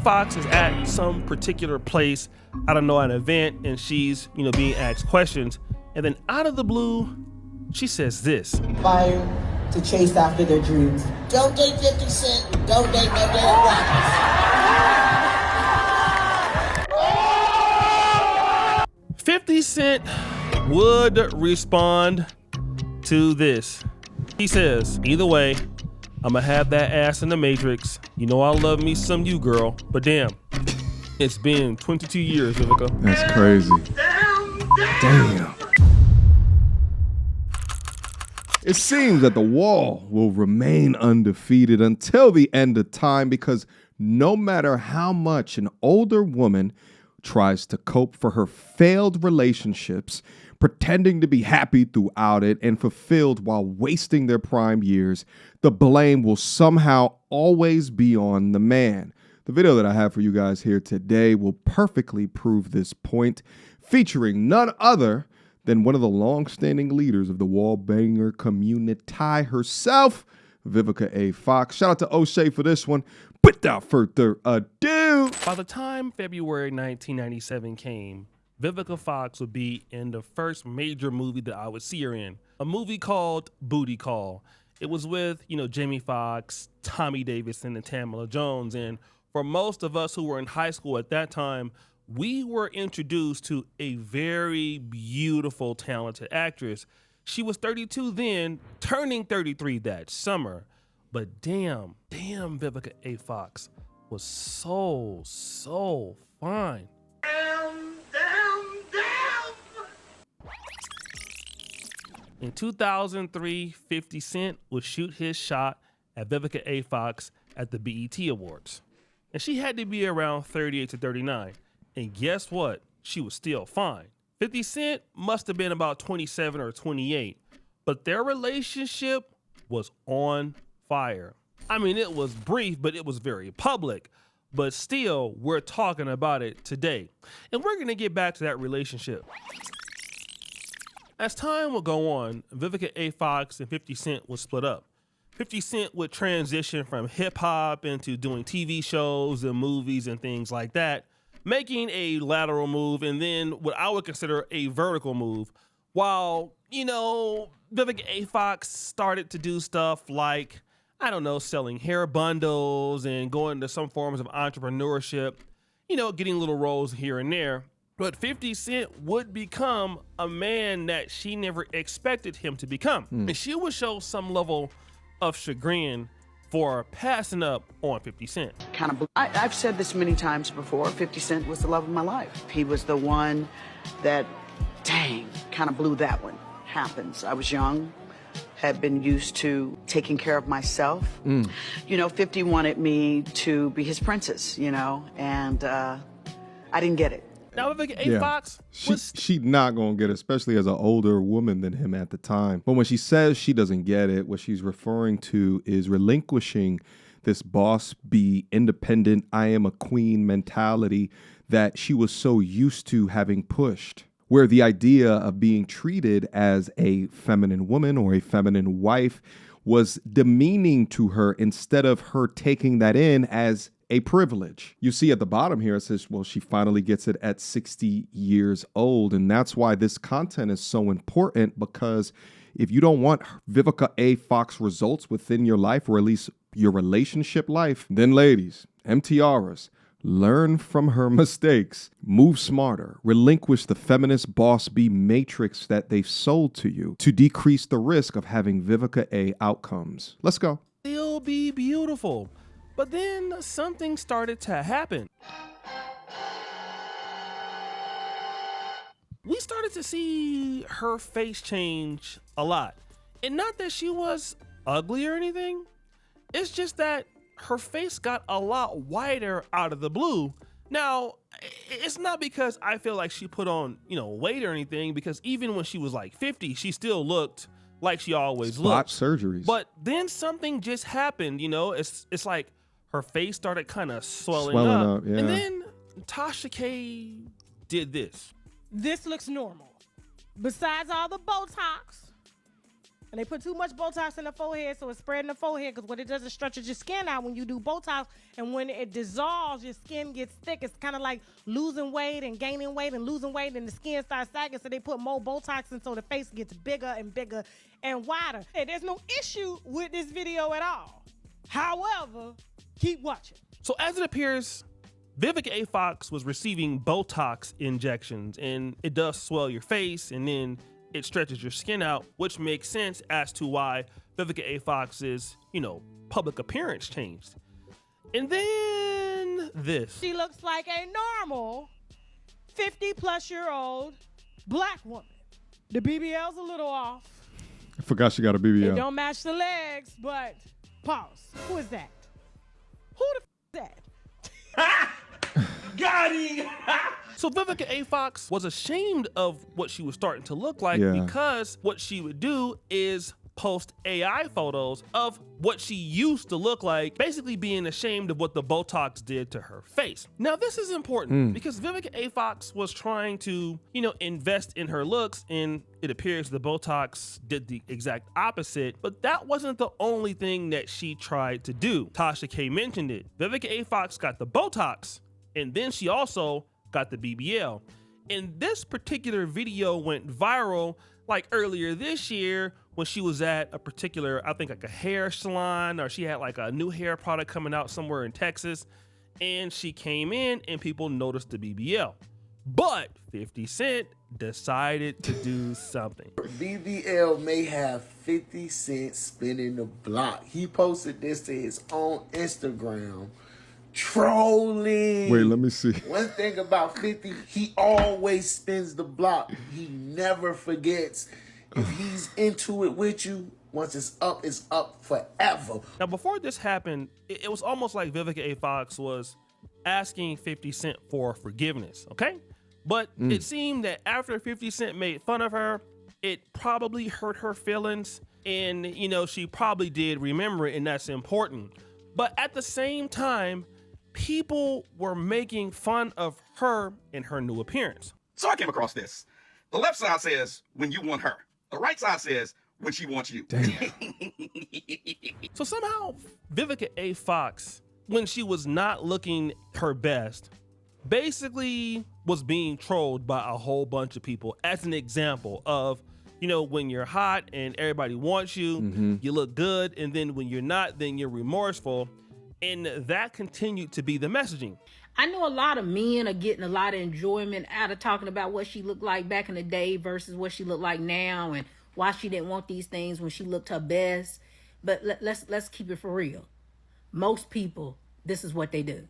Fox is at some particular place, I don't know, an event, and she's, being asked questions. And then out of the blue, she says this. Fire to chase after their dreams. Don't date 50 Cent. Don't date no damn rappers. 50 Cent would respond to this. He says, either way, I'ma have that ass in the Matrix. You know I love me some you, girl. But damn, it's been 22 years, Vivica. That's crazy. Damn. It seems that the wall will remain undefeated until the end of time, because no matter how much an older woman tries to cope for her failed relationships, pretending to be happy throughout it and fulfilled while wasting their prime years, the blame will somehow always be on the man. The video that I have for you guys here today will perfectly prove this point, featuring none other than one of the long-standing leaders of the wall banger community herself, Vivica A. Fox. Shout out to O'Shea for this one. Without further ado, by the time February 1997 came, Vivica Fox would be in the first major movie that I would see her in, a movie called Booty Call. It was with, Jamie Foxx, Tommy Davidson, and Tamala Jones. And for most of us who were in high school at that time, we were introduced to a very beautiful, talented actress. She was 32 then, turning 33 that summer. But damn, Vivica A. Fox was so fine. In 2003, 50 Cent would shoot his shot at Vivica A. Fox at the BET Awards. And she had to be around 38 to 39. And guess what? She was still fine. 50 Cent must have been about 27 or 28, but their relationship was on fire. I mean, it was brief, but it was very public. But still, we're talking about it today. And we're gonna get back to that relationship. As time would go on, Vivica A. Fox and 50 Cent would split up. 50 Cent would transition from hip hop into doing TV shows and movies and things like that, making a lateral move and then what I would consider a vertical move. While, Vivica A. Fox started to do stuff like, selling hair bundles and going to some forms of entrepreneurship, getting little roles here and there. But 50 Cent would become a man that she never expected him to become. And she would show some level of chagrin for passing up on 50 Cent. I've said this many times before, 50 Cent was the love of my life. He was the one that, kind of blew that one. Happens. I was young, had been used to taking care of myself. 50 wanted me to be his princess, and I didn't get it. Now, Vivica A. Fox she not gonna get it, especially as an older woman than him at the time. But when she says she doesn't get it, what she's referring to is relinquishing this boss be independent, I am a queen mentality that she was so used to having pushed, where the idea of being treated as a feminine woman or a feminine wife was demeaning to her instead of her taking that in as a privilege. You see at the bottom here, it says, well, she finally gets it at 60 years old. And that's why this content is so important, because if you don't want Vivica A. Fox results within your life, or at least your relationship life, then ladies, MTRs, learn from her mistakes, move smarter, relinquish the feminist boss bee matrix that they've sold to you to decrease the risk of having Vivica A. outcomes. Let's go. Still be beautiful. But then something started to happen. We started to see her face change a lot. And not that she was ugly or anything. It's just that her face got a lot wider out of the blue. Now, it's not because I feel like she put on, weight or anything, because even when she was like 50, she still looked like she always looked. Surgeries. But then something just happened, it's like her face started kind of swelling up. Yeah. And then Tasha K did this. This looks normal. Besides all the Botox, And they put too much Botox in the forehead, so it's spreading the forehead, because what it does is stretches your skin out when you do Botox, and when it dissolves, your skin gets thick. It's kind of like losing weight and gaining weight and losing weight, and the skin starts sagging, so they put more Botox in so the face gets bigger and bigger and wider. And there's no issue with this video at all. However, keep watching. So as it appears, Vivica A. Fox was receiving Botox injections, and it does swell your face, and then it stretches your skin out, which makes sense as to why Vivica A. Fox's, public appearance changed. And then this. She looks like a normal 50-plus-year-old black woman. The BBL's a little off. I forgot she got a BBL. It don't match the legs, but pause. Who is that? Who the f is that? Got him! So Vivica A. Fox was ashamed of what she was starting to look like, because what she would do is post AI photos of what she used to look like, basically being ashamed of what the Botox did to her face. Now, this is important because Vivica A. Fox was trying to, invest in her looks, and it appears the Botox did the exact opposite, but that wasn't the only thing that she tried to do. Tasha K mentioned it. Vivica A. Fox got the Botox, and then she also got the BBL. And this particular video went viral like earlier this year when she was at a particular, I think like a hair salon, or she had like a new hair product coming out somewhere in Texas, and she came in and people noticed the BBL. But 50 Cent decided to do something. BBL may have 50 Cent spinning the block. He posted this to his own Instagram. Trolling. Wait, let me see. One thing about 50, he always spins the block. He never forgets. If he's into it with you, once it's up forever. Now, before this happened, it was almost like Vivica A. Fox was asking 50 Cent for forgiveness, okay? But it seemed that after 50 Cent made fun of her, it probably hurt her feelings, and, she probably did remember it, and that's important. But at the same time, people were making fun of her and her new appearance. So I came across this. The left side says, when you want her. The right side says, when she wants you. So somehow, Vivica A. Fox, when she was not looking her best, basically was being trolled by a whole bunch of people as an example of, when you're hot and everybody wants you, you look good, and then when you're not, then you're remorseful. And that continued to be the messaging. I know a lot of men are getting a lot of enjoyment out of talking about what she looked like back in the day versus what she looked like now, and why she didn't want these things when she looked her best. But let's keep it for real. Most people, this is what they do.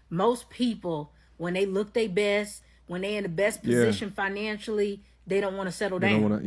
Most people, when they look their best, when they're in the best position financially, they don't want to settle down.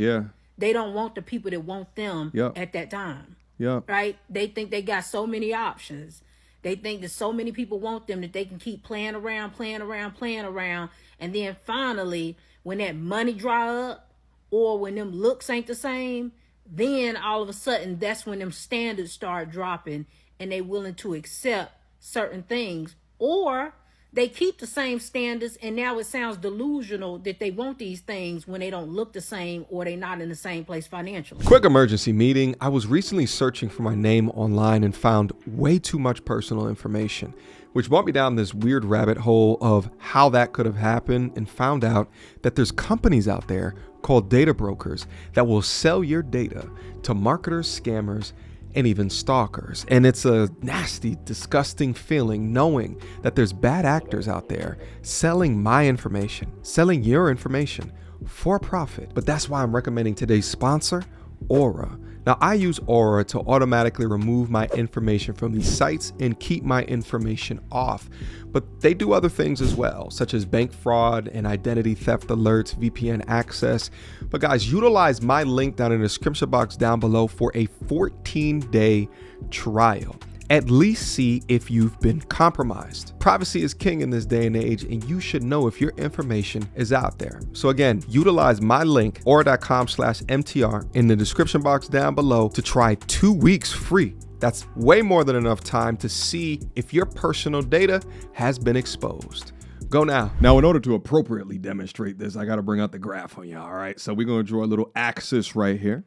They don't want the people that want them at that time. Right? They think they got so many options. They think that so many people want them that they can keep playing around. And then finally, when that money dry up, or when them looks ain't the same, then all of a sudden, that's when them standards start dropping, and they willing to accept certain things. Or they keep the same standards, and now it sounds delusional that they want these things when they don't look the same, or they not in the same place financially. Quick emergency meeting. I was recently searching for my name online and found way too much personal information, which brought me down this weird rabbit hole of how that could have happened, and found out that there's companies out there called data brokers that will sell your data to marketers, scammers, and even stalkers. And it's a nasty, disgusting feeling knowing that there's bad actors out there selling my information, selling your information for profit. But that's why I'm recommending today's sponsor, Aura. Now, I use Aura to automatically remove my information from these sites and keep my information off. But they do other things as well, such as bank fraud and identity theft alerts, VPN access. But guys, utilize my link down in the description box down below for a 14-day trial. At least see if you've been compromised. Privacy is king in this day and age, and you should know if your information is out there. So again, utilize my link, aura.com/MTR, in the description box down below to try 2 weeks free. That's way more than enough time to see if your personal data has been exposed. Go now. Now, in order to appropriately demonstrate this, I got to bring out the graph on you, all right? So we're going to draw a little axis right here.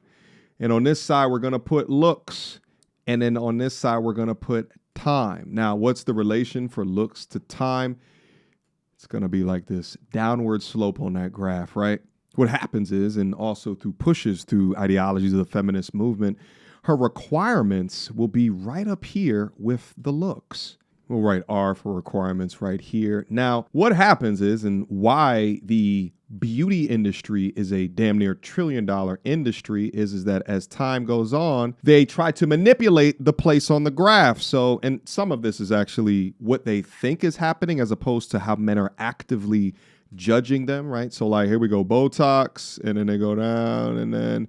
And on this side, we're going to put looks. And then on this side, we're going to put time. Now, what's the relation for looks to time? It's going to be like this downward slope on that graph, right? What happens is, and also through pushes through ideologies of the feminist movement, her requirements will be right up here with the looks. We'll write R for requirements right here. Now, what happens is, and why the beauty industry is a damn near $1 trillion industry is that as time goes on, they try to manipulate the place on the graph. So, and some of this is actually what they think is happening as opposed to how men are actively judging them, right? So like, here we go, Botox, and then they go down, and then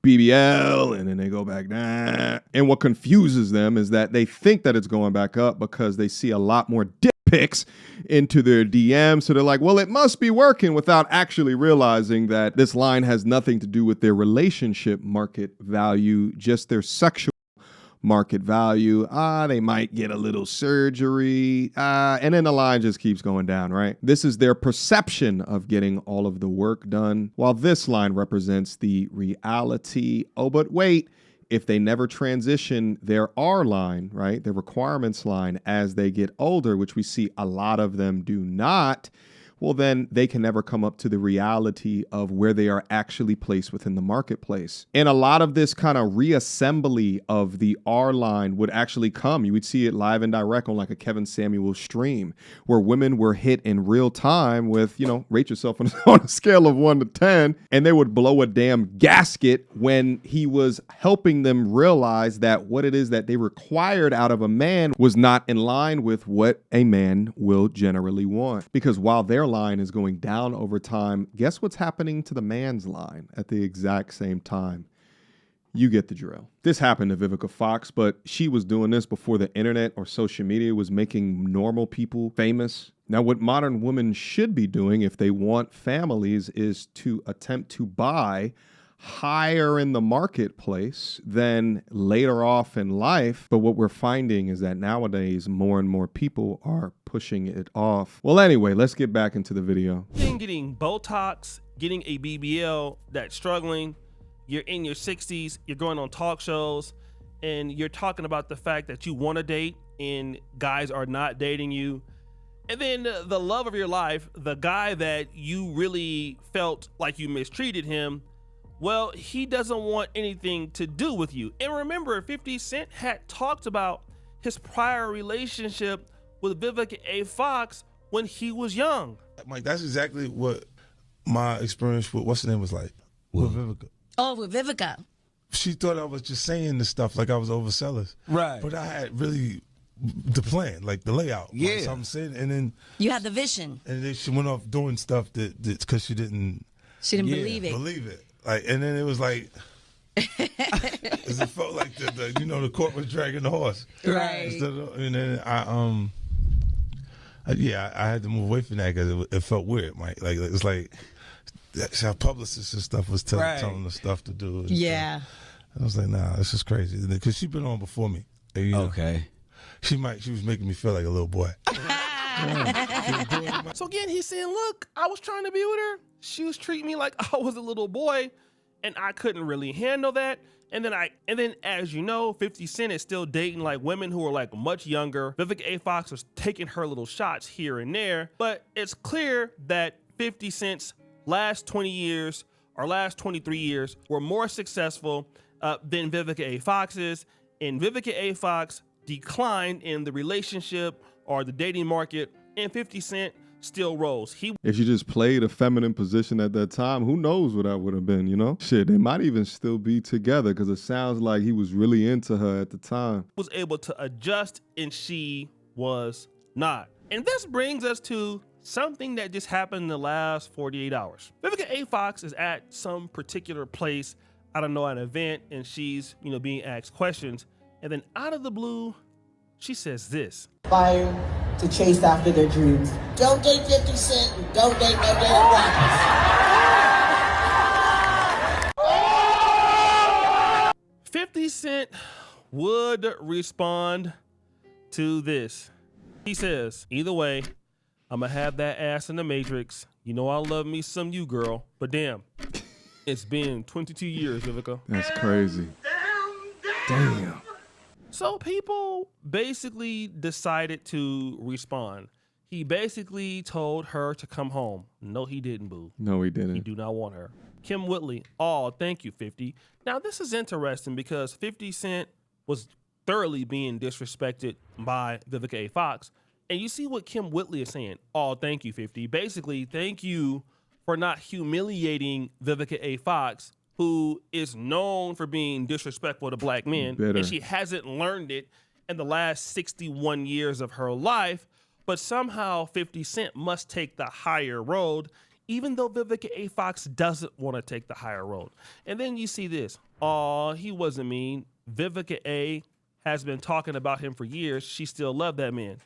BBL, and then they go back down. And what confuses them is that they think that it's going back up because they see a lot more dick pics into their DMs. So they're like, well, it must be working, without actually realizing that this line has nothing to do with their relationship market value, just their sexual market value. They might get a little surgery. And then the line just keeps going down, right? This is their perception of getting all of the work done, while this line represents the reality. Oh, but wait, if they never transition their R line, right, their requirements line, as they get older, which we see a lot of them do not, well, then they can never come up to the reality of where they are actually placed within the marketplace. And a lot of this kind of reassembly of the R line would actually come. You would see it live and direct on like a Kevin Samuels stream, where women were hit in real time with, you know, rate yourself on a scale of 1 to 10, and they would blow a damn gasket when he was helping them realize that what it is that they required out of a man was not in line with what a man will generally want. Because while their line is going down over time, guess what's happening to the man's line at the exact same time? You get the drill. This happened to Vivica Fox, but she was doing this before the internet or social media was making normal people famous. Now, what modern women should be doing if they want families is to attempt to buy higher in the marketplace than later off in life. But what we're finding is that nowadays more and more people are pushing it off. Well, anyway, let's get back into the video. Getting Botox, getting a BBL, that's struggling. You're in your 60s, you're going on talk shows, and you're talking about the fact that you want to date and guys are not dating you. And then the love of your life, the guy that you really felt like you mistreated him, well, he doesn't want anything to do with you. And remember, 50 Cent had talked about his prior relationship with Vivica A. Fox when he was young. Mike, that's exactly what my experience with, what's the name was like? With Vivica. Oh, with Vivica. She thought I was just saying this stuff like I was overzealous. Right. But I had really the plan, like the layout. Yeah. Like, so I'm saying, and then You had the vision. And then she went off doing stuff that because she didn't believe it. Believe it. Like, and then it was like, it felt like the you know, the court was dragging the horse. Right. And then I had to move away from that because it felt weird, Mike. Like, it's like that's how publicists and stuff was telling the stuff to do. Yeah. I was like, nah, this is crazy. Because she'd been on before me. And, you know, Okay. she was making me feel like a little boy. So again, he's saying, look, I was trying to be with her. She was treating me like I was a little boy, and I couldn't really handle that. And then as you know, 50 Cent is still dating like women who are like much younger. Vivica A. Fox was taking her little shots here and there, but it's clear that 50 Cent's last 20 years or last 23 years were more successful than Vivica A. Fox's, and Vivica A. Fox declined in the relationship or the dating market, and 50 Cent still rolls. If she just played a feminine position at that time, who knows what that would have been, you know? Shit, they might even still be together because it sounds like he was really into her at the time. Was able to adjust and she was not. And this brings us to something that just happened in the last 48 hours. Vivica A. Fox is at some particular place, I don't know, at an event, and she's, you know, being asked questions. And then out of the blue, she says this. Fire to chase after their dreams. Don't date 50 Cent and don't date no damn rappers. 50 Cent would respond to this. He says, either way, I'm gonna have that ass in the Matrix. You know I love me some you, girl, but damn. It's been 22 years, Vivica. That's crazy. Damn. So people basically decided to respond. He basically told her to come home. No, he didn't, boo. No, he didn't. He do not want her. Kim Whitley, thank you, 50. Now, this is interesting because 50 Cent was thoroughly being disrespected by Vivica A. Fox. And you see what Kim Whitley is saying. Thank you, 50. Basically, thank you for not humiliating Vivica A. Fox, who is known for being disrespectful to black men. Bitter. And she hasn't learned it in the last 61 years of her life. But somehow 50 Cent must take the higher road, even though Vivica A. Fox doesn't want to take the higher road. And then you see this. He wasn't mean. Vivica A. has been talking about him for years. She still loved that man.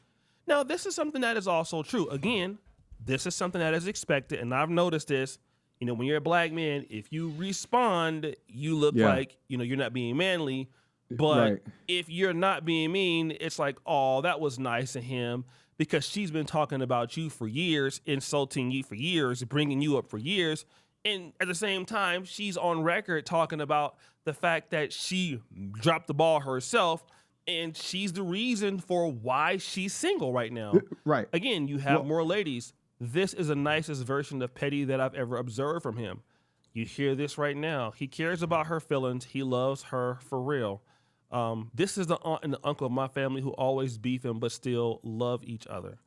Now, this is something that is also true. Again, this is something that is expected, and I've noticed this. You know, when you're a black man, if you respond, you look like, you're not being manly. But if you're not being mean, it's like, that was nice of him, because she's been talking about you for years, insulting you for years, bringing you up for years. And at the same time, she's on record talking about the fact that she dropped the ball herself, and she's the reason for why she's single right now. Right. Again, you have more ladies. This is the nicest version of petty that I've ever observed from him. You hear this right now. He cares about her feelings. He loves her for real. This is the aunt and the uncle of my family who always beefing but still love each other.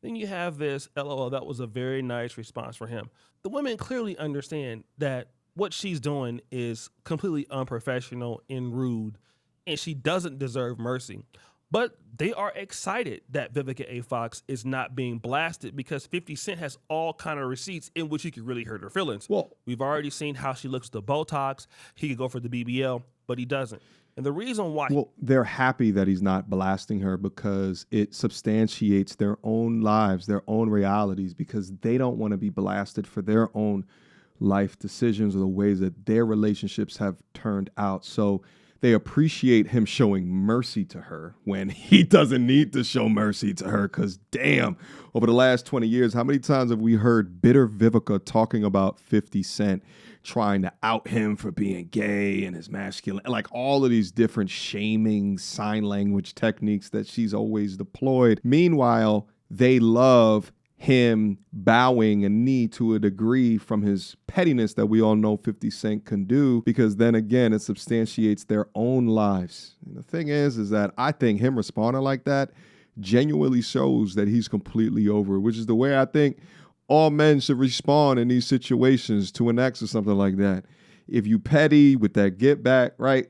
Then you have this, LOL, that was a very nice response for him. The women clearly understand that what she's doing is completely unprofessional and rude, and she doesn't deserve mercy. But they are excited that Vivica A. Fox is not being blasted because 50 Cent has all kind of receipts in which he could really hurt her feelings. Well, we've already seen how she looks with the Botox. He could go for the BBL, but he doesn't. And the reason why... Well, they're happy that he's not blasting her because it substantiates their own lives, their own realities, because they don't want to be blasted for their own life decisions or the ways that their relationships have turned out. So they appreciate him showing mercy to her when he doesn't need to show mercy to her, because damn, over the last 20 years, how many times have we heard bitter Vivica talking about 50 Cent trying to out him for being gay and his masculine, like all of these different shaming sign language techniques that she's always deployed. Meanwhile, they love him bowing a knee to a degree from his pettiness that we all know 50 Cent can do, because then again, it substantiates their own lives. And the thing is that I think him responding like that genuinely shows that he's completely over it, which is the way I think all men should respond in these situations to an ex or something like that. If you petty with that get back, right?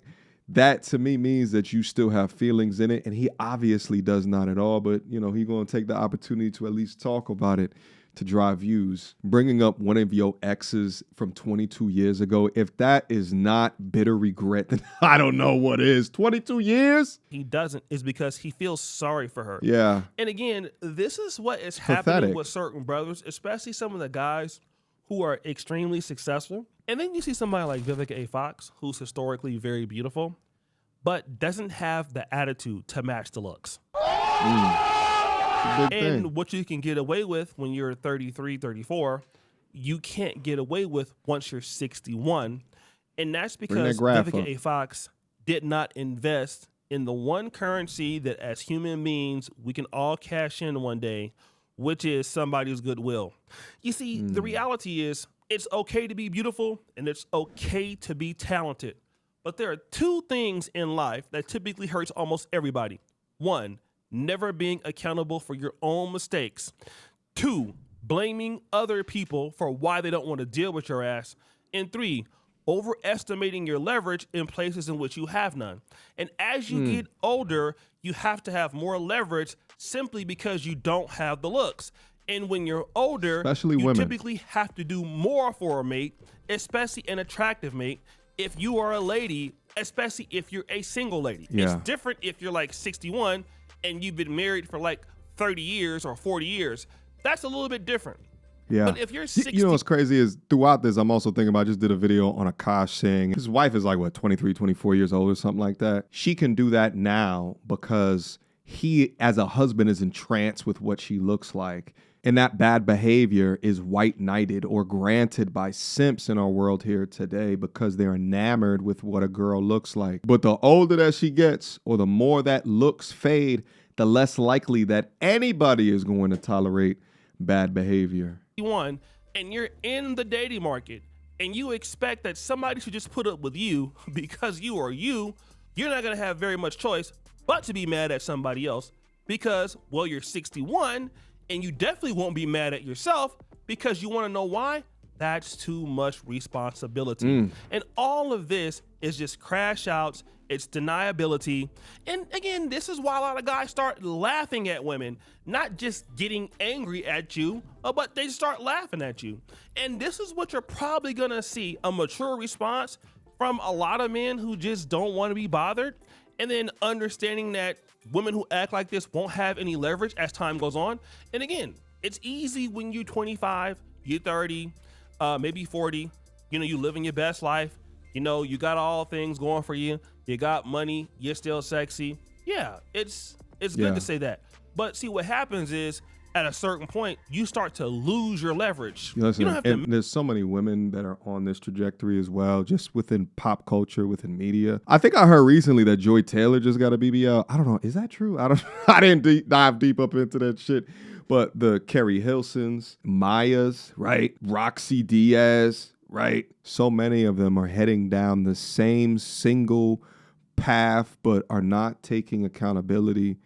That to me means that you still have feelings in it, and he obviously does not at all, but he's going to take the opportunity to at least talk about it to drive views. Bringing up one of your exes from 22 years ago, if that is not bitter regret, then I don't know what is. 22 years? He doesn't, is because he feels sorry for her. Yeah. And again, this is what is happening with certain brothers, especially some of the guys who are extremely successful. And then you see somebody like Vivica A. Fox, who's historically very beautiful, but doesn't have the attitude to match the looks. And what you can get away with when you're 33, 34, you can't get away with once you're 61. And that's because Vivica A. Fox did not invest in the one currency that as human beings we can all cash in one day, which is somebody's goodwill. You see, the reality is it's okay to be beautiful and it's okay to be talented. But there are two things in life that typically hurts almost everybody. One, never being accountable for your own mistakes. Two, blaming other people for why they don't want to deal with your ass. And three, overestimating your leverage in places in which you have none. And as you get older, you have to have more leverage simply because you don't have the looks. And when you're older, especially you women, typically have to do more for a mate, especially an attractive mate. If you are a lady, especially if you're a single lady. It's different if you're like 61 and you've been married for like 30 years or 40 years. That's a little bit different. Yeah. But if you're 60... You know what's crazy is throughout this, I'm also thinking about, I just did a video on Akash saying his wife is like, 23, 24 years old or something like that. She can do that now because he, as a husband, is entranced with what she looks like. And that bad behavior is white knighted or granted by simps in our world here today because they're enamored with what a girl looks like. But the older that she gets, or the more that looks fade, the less likely that anybody is going to tolerate bad behavior. And you're in the dating market and you expect that somebody should just put up with you because you are you, you're not going to have very much choice but to be mad at somebody else because, well, you're 61 and you definitely won't be mad at yourself because you want to know why? That's too much responsibility. And all of this is just crash outs. It's deniability. And again, this is why a lot of guys start laughing at women, not just getting angry at you, but they start laughing at you. And this is what you're probably going to see, a mature response from a lot of men who just don't want to be bothered. And then understanding that women who act like this won't have any leverage as time goes on. And again, it's easy when you're 25, you're 30, maybe 40, you living your best life. You got all things going for you. You got money. You're still sexy. Yeah, it's good to say that. But see, what happens is at a certain point, you start to lose your leverage. Listen, you don't have to. There's so many women that are on this trajectory as well, just within pop culture, within media. I think I heard recently that Joy Taylor just got a BBL. I don't know. Is that true? I didn't dive deep up into that shit. But the Carrie Hilsons, Mayas, right? Roxy Diaz, right? So many of them are heading down the same single path, but are not taking accountability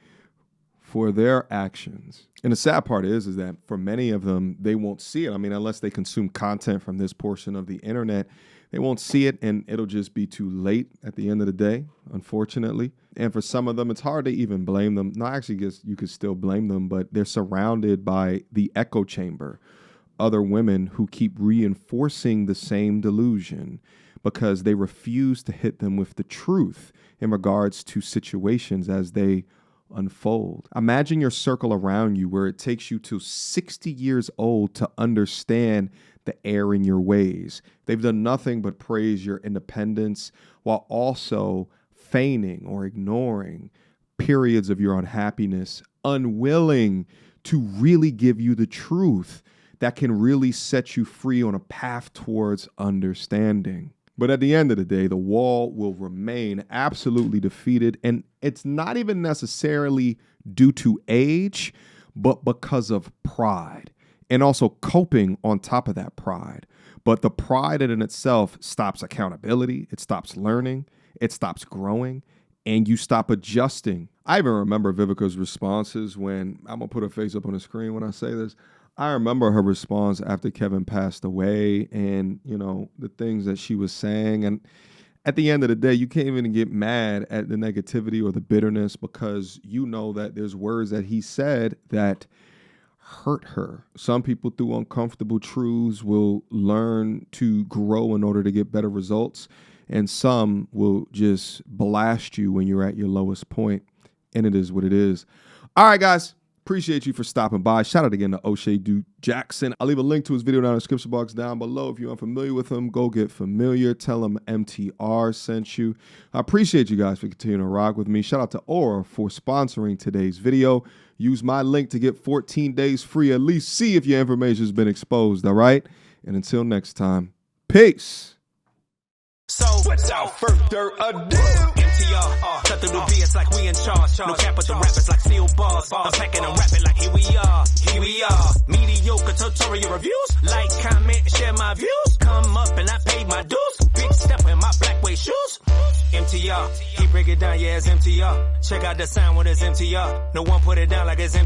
for their actions. And the sad part is that for many of them, they won't see it. I mean, unless they consume content from this portion of the internet, they won't see it, and it'll just be too late at the end of the day, unfortunately. And for some of them, it's hard to even blame them. No, I actually guess you could still blame them, but they're surrounded by the echo chamber, other women who keep reinforcing the same delusion because they refuse to hit them with the truth in regards to situations as they unfold. Imagine your circle around you where it takes you to 60 years old to understand the error in your ways. They've done nothing but praise your independence while also feigning or ignoring periods of your unhappiness, unwilling to really give you the truth that can really set you free on a path towards understanding. But at the end of the day, the wall will remain absolutely defeated. And it's not even necessarily due to age, but because of pride and also coping on top of that pride. But the pride in itself stops accountability. It stops learning. It stops growing. And you stop adjusting. I even remember Vivica's responses when, I'm going to put her face up on the screen when I say this. I remember her response after Kevin passed away and, the things that she was saying. And at the end of the day, you can't even get mad at the negativity or the bitterness because you know that there's words that he said that hurt her. Some people through uncomfortable truths will learn to grow in order to get better results. And some will just blast you when you're at your lowest point. And it is what it is. All right, guys. Appreciate you for stopping by. Shout out again to O'Shea Duke Jackson. I'll leave a link to his video down in the description box down below. If you're unfamiliar with him, go get familiar. Tell him MTR sent you. I appreciate you guys for continuing to rock with me. Shout out to Aura for sponsoring today's video. Use my link to get 14 days free. At least see if your information has been exposed, all right? And until next time, peace. So, without further ado, MTR, cut through the BS like we in charge. No cap with the rappers like steel bars. I'm packing and rapping like here we are. Mediocre tutorial reviews. Like, comment, share my views. Come up and I paid my dues. Big step in my black way shoes. MTR, he break it down, yeah, it's MTR. Check out the sound when it's MTR. No one put it down like it's MTR.